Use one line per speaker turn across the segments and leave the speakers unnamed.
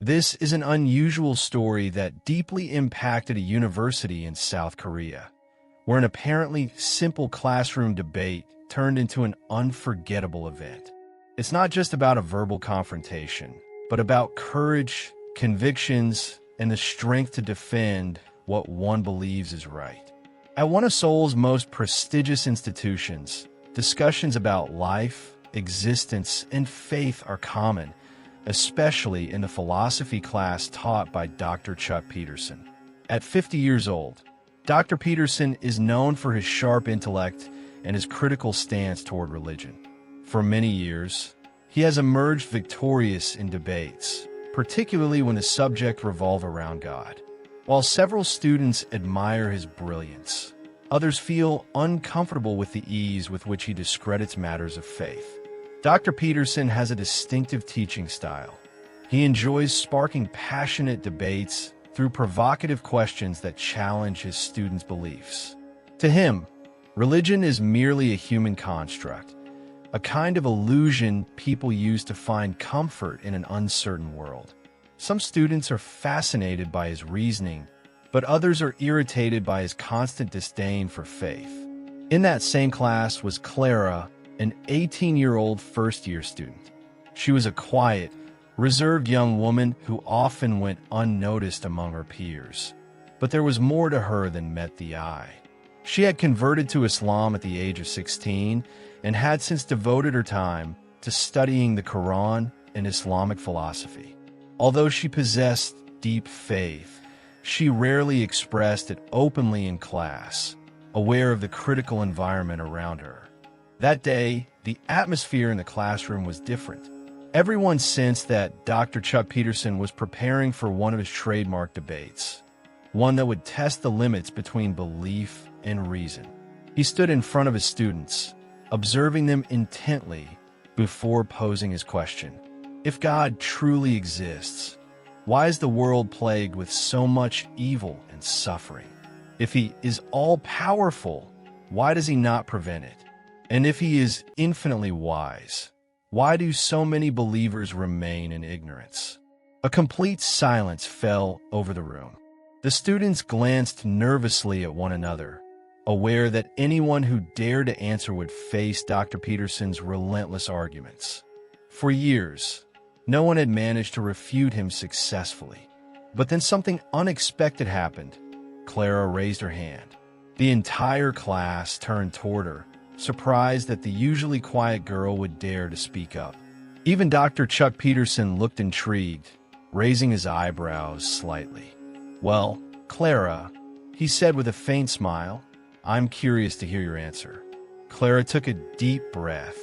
This is an unusual story that deeply impacted a university in South Korea, where an apparently simple classroom debate turned into an unforgettable event. It's not just about a verbal confrontation, but about courage, convictions, and the strength to defend what one believes is right. At one of Seoul's most prestigious institutions, discussions about life, existence, and faith are common, especially in the philosophy class taught by Dr. Chuck Peterson. At 50 years old, Dr. Peterson is known for his sharp intellect and his critical stance toward religion. For many years, he has emerged victorious in debates, particularly when the subject revolves around God. While several students admire his brilliance, others feel uncomfortable with the ease with which he discredits matters of faith. Dr. Peterson has a distinctive teaching style. He enjoys sparking passionate debates through provocative questions that challenge his students' beliefs. To him, religion is merely a human construct, a kind of illusion people use to find comfort in an uncertain world. Some students are fascinated by his reasoning, but others are irritated by his constant disdain for faith. In that same class was Clara, an 18-year-old first-year student. She was a quiet, reserved young woman who often went unnoticed among her peers. But there was more to her than met the eye. She had converted to Islam at the age of 16 and had since devoted her time to studying the Quran and Islamic philosophy. Although she possessed deep faith, she rarely expressed it openly in class, aware of the critical environment around her. That day, the atmosphere in the classroom was different. Everyone sensed that Dr. Chuck Peterson was preparing for one of his trademark debates, one that would test the limits between belief and reason. He stood in front of his students, observing them intently before posing his question. If God truly exists, why is the world plagued with so much evil and suffering? If he is all-powerful, why does he not prevent it? And if he is infinitely wise, why do so many believers remain in ignorance? A complete silence fell over the room. The students glanced nervously at one another, aware that anyone who dared to answer would face Dr. Peterson's relentless arguments. For years, no one had managed to refute him successfully. But then something unexpected happened. Clara raised her hand. The entire class turned toward her, surprised that the usually quiet girl would dare to speak up. Even Dr. Chuck Peterson looked intrigued, raising his eyebrows slightly. "Well, Clara," he said with a faint smile, "I'm curious to hear your answer." Clara took a deep breath,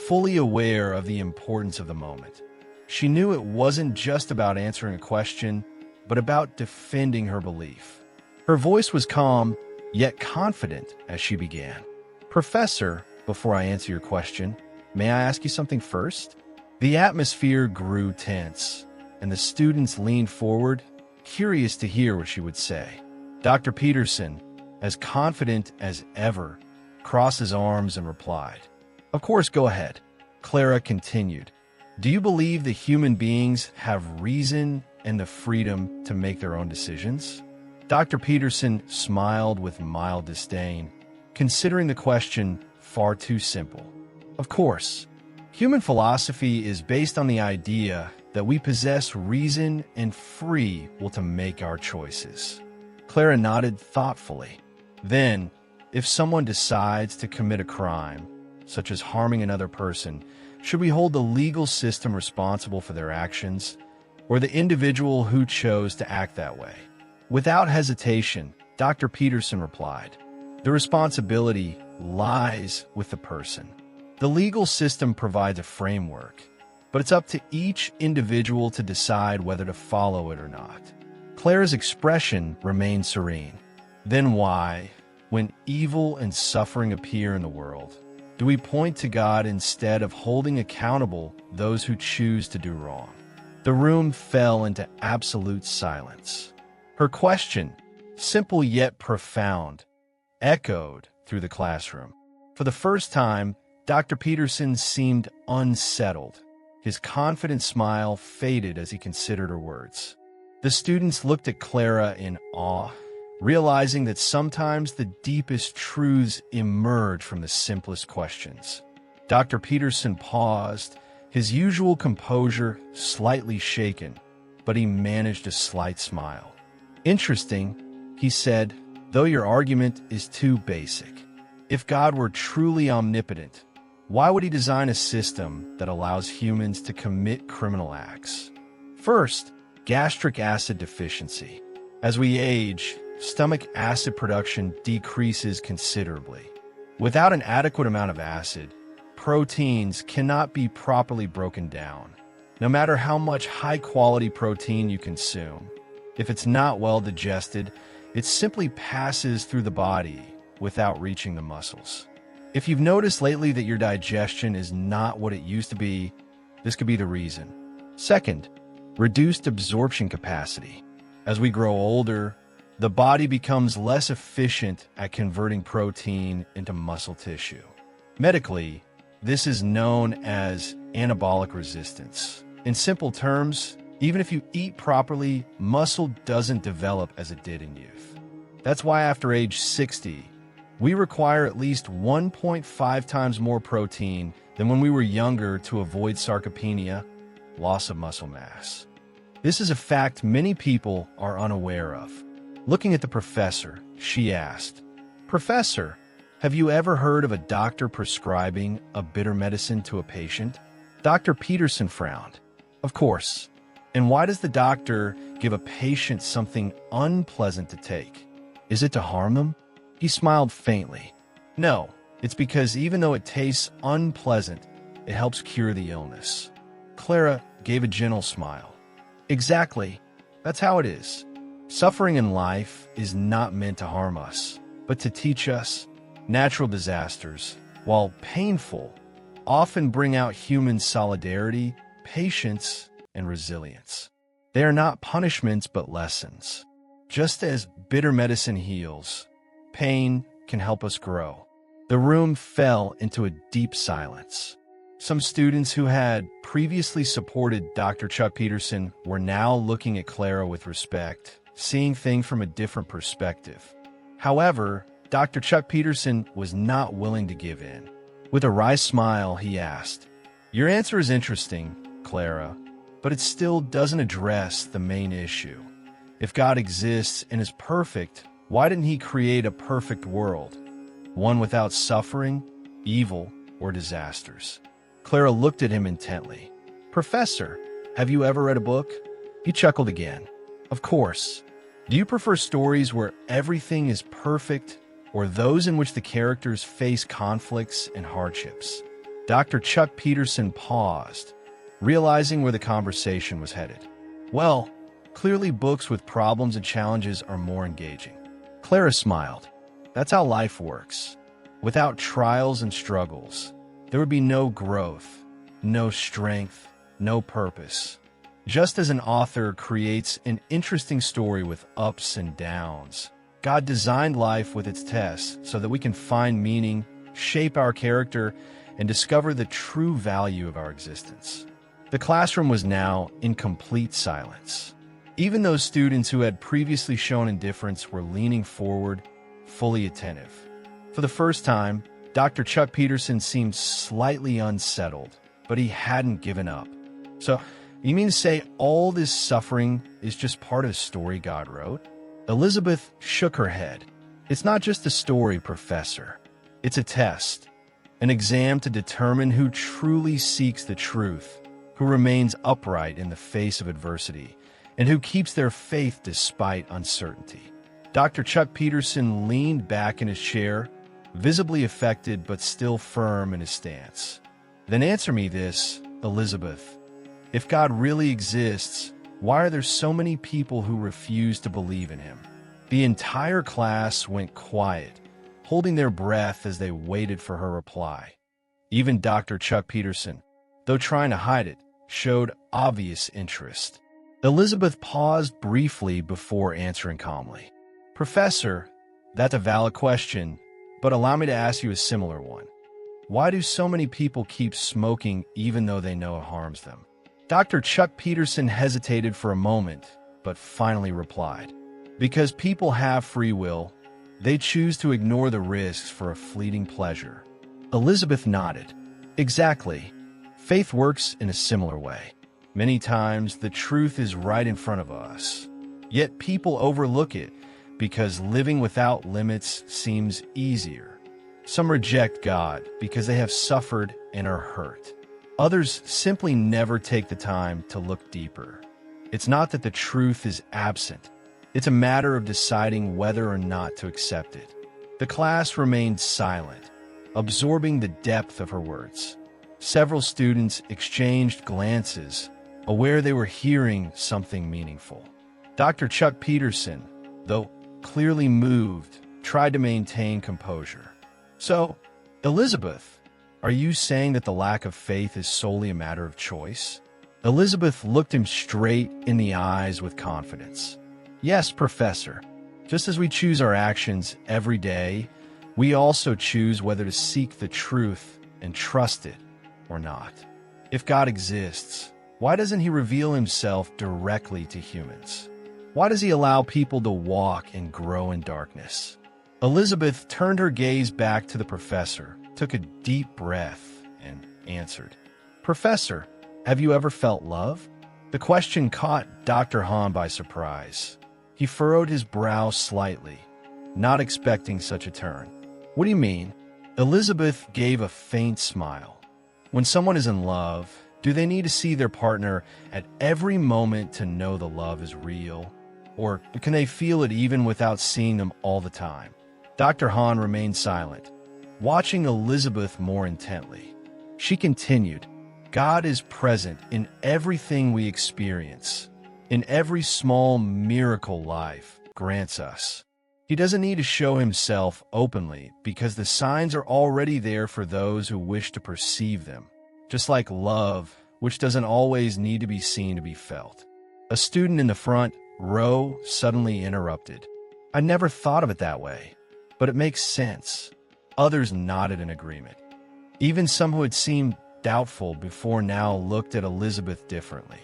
fully aware of the importance of the moment. She knew it wasn't just about answering a question, but about defending her belief. Her voice was calm, yet confident as she began. "Professor, before I answer your question, may I ask you something first?" The atmosphere grew tense, and the students leaned forward, curious to hear what she would say. Dr. Peterson, as confident as ever, crossed his arms and replied, "Of course, go ahead." Clara continued, "Do you believe that human beings have reason and the freedom to make their own decisions?" Dr. Peterson smiled with mild disdain, considering the question far too simple. "Of course. Human philosophy is based on the idea that we possess reason and free will to make our choices." Clara nodded thoughtfully. "Then, if someone decides to commit a crime, such as harming another person, should we hold the legal system responsible for their actions, or the individual who chose to act that way?" Without hesitation, Dr. Peterson replied, "The responsibility lies with the person. The legal system provides a framework, but it's up to each individual to decide whether to follow it or not." Clara's expression remained serene. "Then why, when evil and suffering appear in the world, do we point to God instead of holding accountable those who choose to do wrong?" The room fell into absolute silence. Her question, simple yet profound, echoed through the classroom. For the first time, Dr. Peterson seemed unsettled. His confident smile faded as he considered her words. The students looked at Clara in awe, realizing that sometimes the deepest truths emerge from the simplest questions. Dr. Peterson paused, his usual composure slightly shaken, but he managed a slight smile. "Interesting," he said, "though your argument is too basic. If God were truly omnipotent, why would he design a system that allows humans to commit criminal acts? First, gastric acid deficiency. As we age, stomach acid production decreases considerably. Without an adequate amount of acid, proteins cannot be properly broken down. No matter how much high-quality protein you consume, if it's not well digested, it simply passes through the body without reaching the muscles. If you've noticed lately that your digestion is not what it used to be, this could be the reason. Second, reduced absorption capacity. As we grow older, the body becomes less efficient at converting protein into muscle tissue. Medically, this is known as anabolic resistance. In simple terms, even if you eat properly, muscle doesn't develop as it did in youth. That's why after age 60, we require at least 1.5 times more protein than when we were younger to avoid sarcopenia, loss of muscle mass. This is a fact many people are unaware of. Looking at the professor, she asked, "Professor, have you ever heard of a doctor prescribing a bitter medicine to a patient?" Dr. Peterson frowned. "Of course. And why does the doctor give a patient something unpleasant to take? Is it to harm them?" He smiled faintly. "No, it's because even though it tastes unpleasant, it helps cure the illness." Clara gave a gentle smile. "Exactly. That's how it is. Suffering in life is not meant to harm us, but to teach us. Natural disasters, while painful, often bring out human solidarity, patience, and resilience. They are not punishments but lessons. Just as bitter medicine heals, pain can help us grow." The room fell into a deep silence. Some students who had previously supported Dr. Chuck Peterson were now looking at Clara with respect, seeing things from a different perspective. However, Dr. Chuck Peterson was not willing to give in. With a wry smile, he asked, "Your answer is interesting, Clara, but it still doesn't address the main issue. If God exists and is perfect, why didn't he create a perfect world? One without suffering, evil, or disasters?" Clara looked at him intently. "Professor, have you ever read a book?" He chuckled again. "Of course. Do you prefer stories where everything is perfect, or those in which the characters face conflicts and hardships?" Dr. Chuck Peterson paused, realizing where the conversation was headed. "Well, clearly books with problems and challenges are more engaging." Clara smiled. "That's how life works. Without trials and struggles, there would be no growth, no strength, no purpose. Just as an author creates an interesting story with ups and downs, God designed life with its tests so that we can find meaning, shape our character, and discover the true value of our existence." The classroom was now in complete silence. Even those students who had previously shown indifference were leaning forward, fully attentive. For the first time, Dr. Chuck Peterson seemed slightly unsettled, but he hadn't given up. "So, you mean to say all this suffering is just part of a story God wrote?" Elizabeth shook her head. "It's not just a story, Professor. It's a test, an exam to determine who truly seeks the truth, who remains upright in the face of adversity, and who keeps their faith despite uncertainty." Dr. Chuck Peterson leaned back in his chair, visibly affected but still firm in his stance. "Then answer me this, Elizabeth. If God really exists, why are there so many people who refuse to believe in him?" The entire class went quiet, holding their breath as they waited for her reply. Even Dr. Chuck Peterson, though trying to hide it, showed obvious interest. Elizabeth paused briefly before answering calmly. "Professor, that's a valid question, but allow me to ask you a similar one. Why do so many people keep smoking even though they know it harms them? Dr. Chuck Peterson hesitated for a moment, but finally replied, because people have free will, they choose to ignore the risks for a fleeting pleasure. Elizabeth nodded. Exactly. Faith works in a similar way. Many times, the truth is right in front of us. Yet people overlook it because living without limits seems easier. Some reject God because they have suffered and are hurt. Others simply never take the time to look deeper. It's not that the truth is absent. It's a matter of deciding whether or not to accept it. The class remained silent, absorbing the depth of her words. Several students exchanged glances, aware they were hearing something meaningful. Dr. Chuck Peterson, though clearly moved, tried to maintain composure. So, Elizabeth, are you saying that the lack of faith is solely a matter of choice? Elizabeth looked him straight in the eyes with confidence. Yes, Professor. Just as we choose our actions every day, we also choose whether to seek the truth and trust it or not. If God exists, why doesn't he reveal himself directly to humans? Why does he allow people to walk and grow in darkness? Elizabeth turned her gaze back to the professor, took a deep breath, and answered, Professor, have you ever felt love? The question caught Dr. Hahn by surprise. He furrowed his brow slightly, not expecting such a turn. What do you mean? Elizabeth gave a faint smile. When someone is in love, do they need to see their partner at every moment to know the love is real? Or can they feel it even without seeing them all the time? Dr. Hahn remained silent, watching Elizabeth more intently. She continued, God is present in everything we experience, in every small miracle life grants us. He doesn't need to show himself openly because the signs are already there for those who wish to perceive them, just like love, which doesn't always need to be seen to be felt. A student in the front row suddenly interrupted. I never thought of it that way, but it makes sense. Others nodded in agreement. Even some who had seemed doubtful before now looked at Elizabeth differently.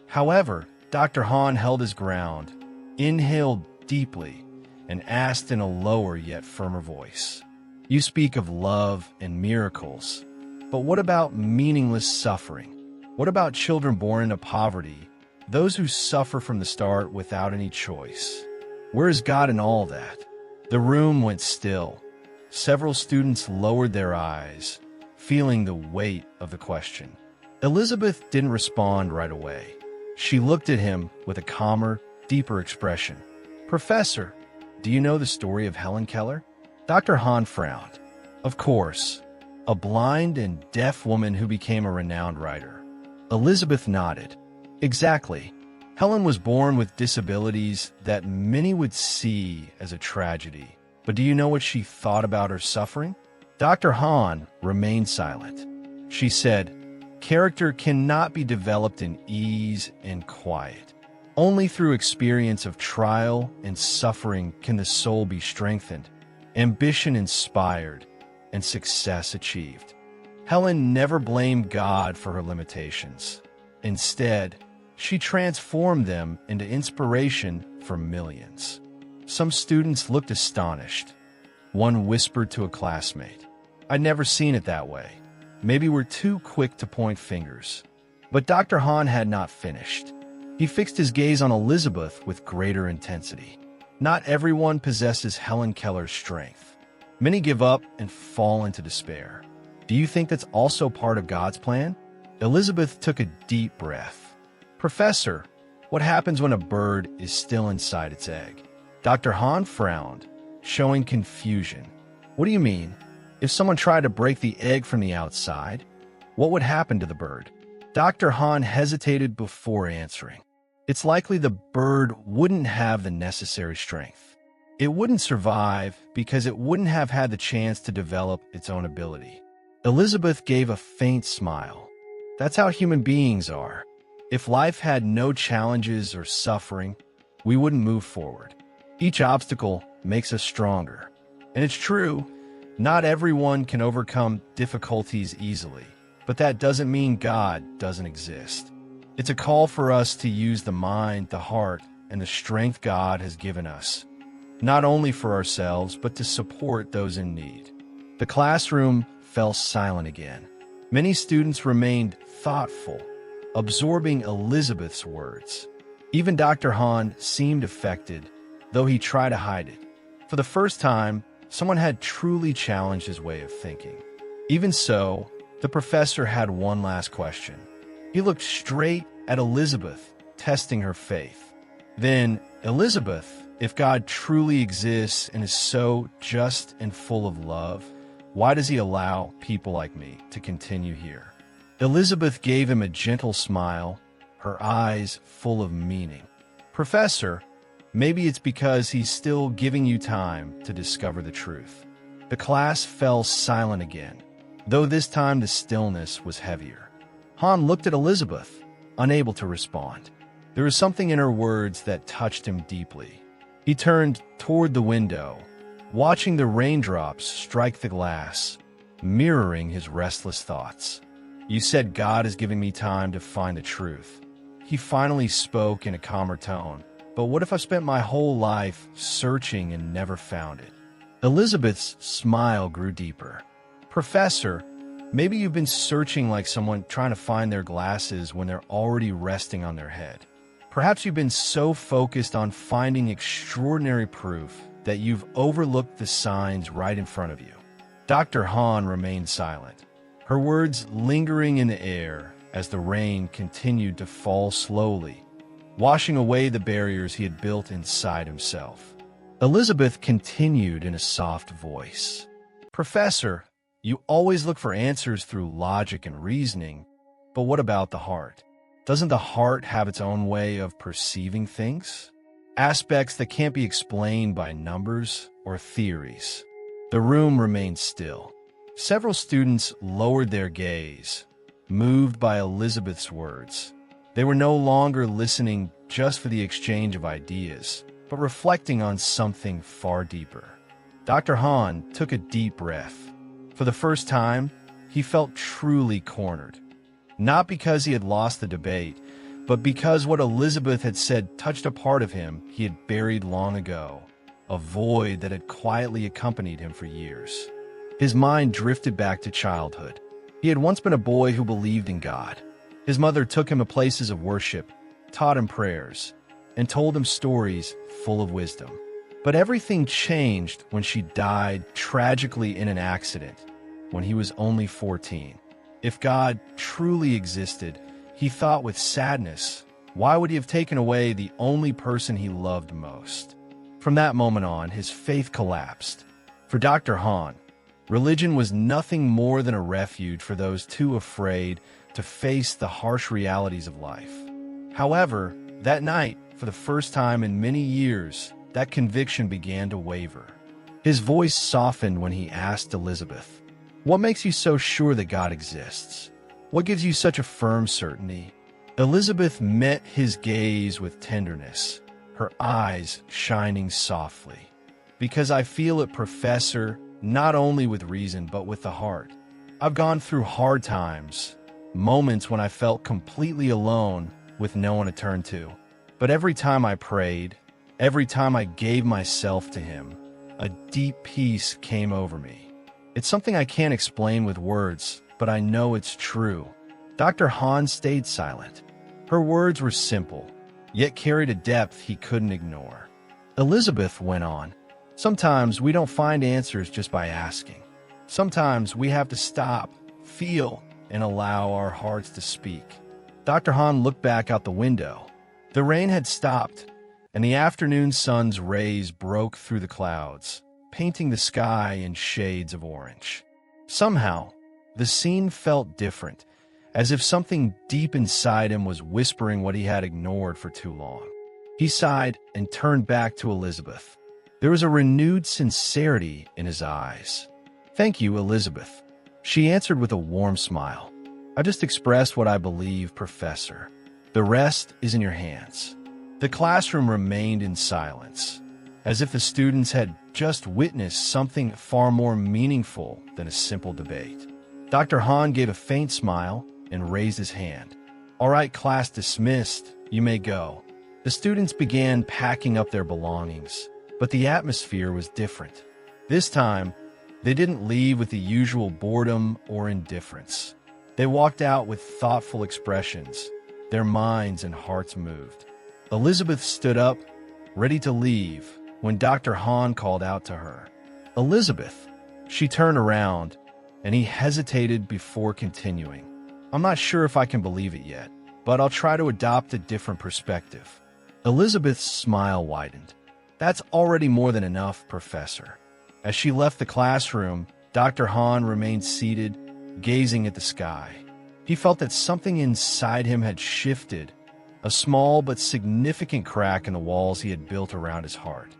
However, Dr. Hahn held his ground, inhaled deeply, and asked in a lower yet firmer voice, You speak of love and miracles, but what about meaningless suffering? What about children born into poverty, those who suffer from the start without any choice? Where is God in all that? The room went still. Several students lowered their eyes, feeling the weight of the question. Elizabeth didn't respond right away. She looked at him with a calmer, deeper expression. Professor, do you know the story of Helen Keller? Dr. Hahn frowned. Of course, a blind and deaf woman who became a renowned writer. Elizabeth nodded. Exactly. Helen was born with disabilities that many would see as a tragedy. But do you know what she thought about her suffering? Dr. Hahn remained silent. She said, Character cannot be developed in ease and quiet. Only through experience of trial and suffering can the soul be strengthened, ambition inspired, and success achieved. Helen never blamed God for her limitations. Instead, she transformed them into inspiration for millions. Some students looked astonished. One whispered to a classmate, I'd never seen it that way. Maybe we're too quick to point fingers. But Dr. Hahn had not finished. He fixed his gaze on Elizabeth with greater intensity. Not everyone possesses Helen Keller's strength. Many give up and fall into despair. Do you think that's also part of God's plan? Elizabeth took a deep breath. Professor, what happens when a bird is still inside its egg? Dr. Hahn frowned, showing confusion. What do you mean? If someone tried to break the egg from the outside, what would happen to the bird? Dr. Hahn hesitated before answering. It's likely the bird wouldn't have the necessary strength. It wouldn't survive because it wouldn't have had the chance to develop its own ability. Elizabeth gave a faint smile. That's how human beings are. If life had no challenges or suffering, we wouldn't move forward. Each obstacle makes us stronger. And it's true, Not everyone can overcome difficulties easily, but that doesn't mean God doesn't exist. It's a call for us to use the mind, the heart, and the strength God has given us, not only for ourselves, but to support those in need. The classroom fell silent again. Many students remained thoughtful, absorbing Elizabeth's words. Even Dr. Hahn seemed affected, though he tried to hide it. For the first time, someone had truly challenged his way of thinking. Even so, the professor had one last question. He looked straight at Elizabeth, testing her faith. Then, Elizabeth, if God truly exists and is so just and full of love, why does he allow people like me to continue here? Elizabeth gave him a gentle smile, her eyes full of meaning. Professor, maybe it's because he's still giving you time to discover the truth. The class fell silent again, though this time the stillness was heavier. Hahn looked at Elizabeth, unable to respond. There was something in her words that touched him deeply. He turned toward the window, watching the raindrops strike the glass, mirroring his restless thoughts. You said God is giving me time to find the truth. He finally spoke in a calmer tone. But what if I spent my whole life searching and never found it? Elizabeth's smile grew deeper. Professor, maybe you've been searching like someone trying to find their glasses when they're already resting on their head. Perhaps you've been so focused on finding extraordinary proof that you've overlooked the signs right in front of you. Dr. Hahn remained silent, her words lingering in the air as the rain continued to fall slowly, washing away the barriers he had built inside himself. Elizabeth continued in a soft voice. Professor, you always look for answers through logic and reasoning, but what about the heart? Doesn't the heart have its own way of perceiving things? Aspects that can't be explained by numbers or theories. The room remained still. Several students lowered their gaze, moved by Elizabeth's words. They were no longer listening just for the exchange of ideas, but reflecting on something far deeper. Dr. Hahn took a deep breath. For the first time, he felt truly cornered. Not because he had lost the debate, but because what Elizabeth had said touched a part of him he had buried long ago, a void that had quietly accompanied him for years. His mind drifted back to childhood. He had once been a boy who believed in God. His mother took him to places of worship, taught him prayers, and told him stories full of wisdom. But everything changed when she died tragically in an accident when he was only 14. If God truly existed, he thought with sadness, why would he have taken away the only person he loved most? From that moment on, his faith collapsed. For Dr. Hahn, religion was nothing more than a refuge for those too afraid to face the harsh realities of life. However, that night, for the first time in many years, that conviction began to waver. His voice softened when he asked Elizabeth, "What makes you so sure that God exists? What gives you such a firm certainty?" Elizabeth met his gaze with tenderness, her eyes shining softly. "Because I feel it, Professor, not only with reason, but with the heart. I've gone through hard times, moments when I felt completely alone with no one to turn to. But every time I prayed, every time I gave myself to him, a deep peace came over me. It's something I can't explain with words, but I know it's true." Dr. Hahn stayed silent. Her words were simple, yet carried a depth he couldn't ignore. Elizabeth went on, "Sometimes we don't find answers just by asking. Sometimes we have to stop, feel, and allow our hearts to speak." Dr. Hahn looked back out the window. The rain had stopped, and the afternoon sun's rays broke through the clouds, painting the sky in shades of orange. Somehow, the scene felt different, as if something deep inside him was whispering what he had ignored for too long. He sighed and turned back to Elizabeth. There was a renewed sincerity in his eyes. "Thank you, Elizabeth," she answered with a warm smile. "I just expressed what I believe, Professor. The rest is in your hands." The classroom remained in silence. as if the students had just witnessed something far more meaningful than a simple debate. Dr. Han gave a faint smile and raised his hand. "All right, class dismissed. You may go." The students began packing up their belongings, but the atmosphere was different. This time, they didn't leave with the usual boredom or indifference. They walked out with thoughtful expressions, their minds and hearts moved. Elizabeth stood up, ready to leave, when Dr. Han called out to her. "Elizabeth." She turned around, and he hesitated before continuing. "I'm not sure if I can believe it yet, but I'll try to adopt a different perspective." Elizabeth's smile widened. "That's already more than enough, Professor." As she left the classroom, Dr. Han remained seated, gazing at the sky. He felt that something inside him had shifted, a small but significant crack in the walls he had built around his heart.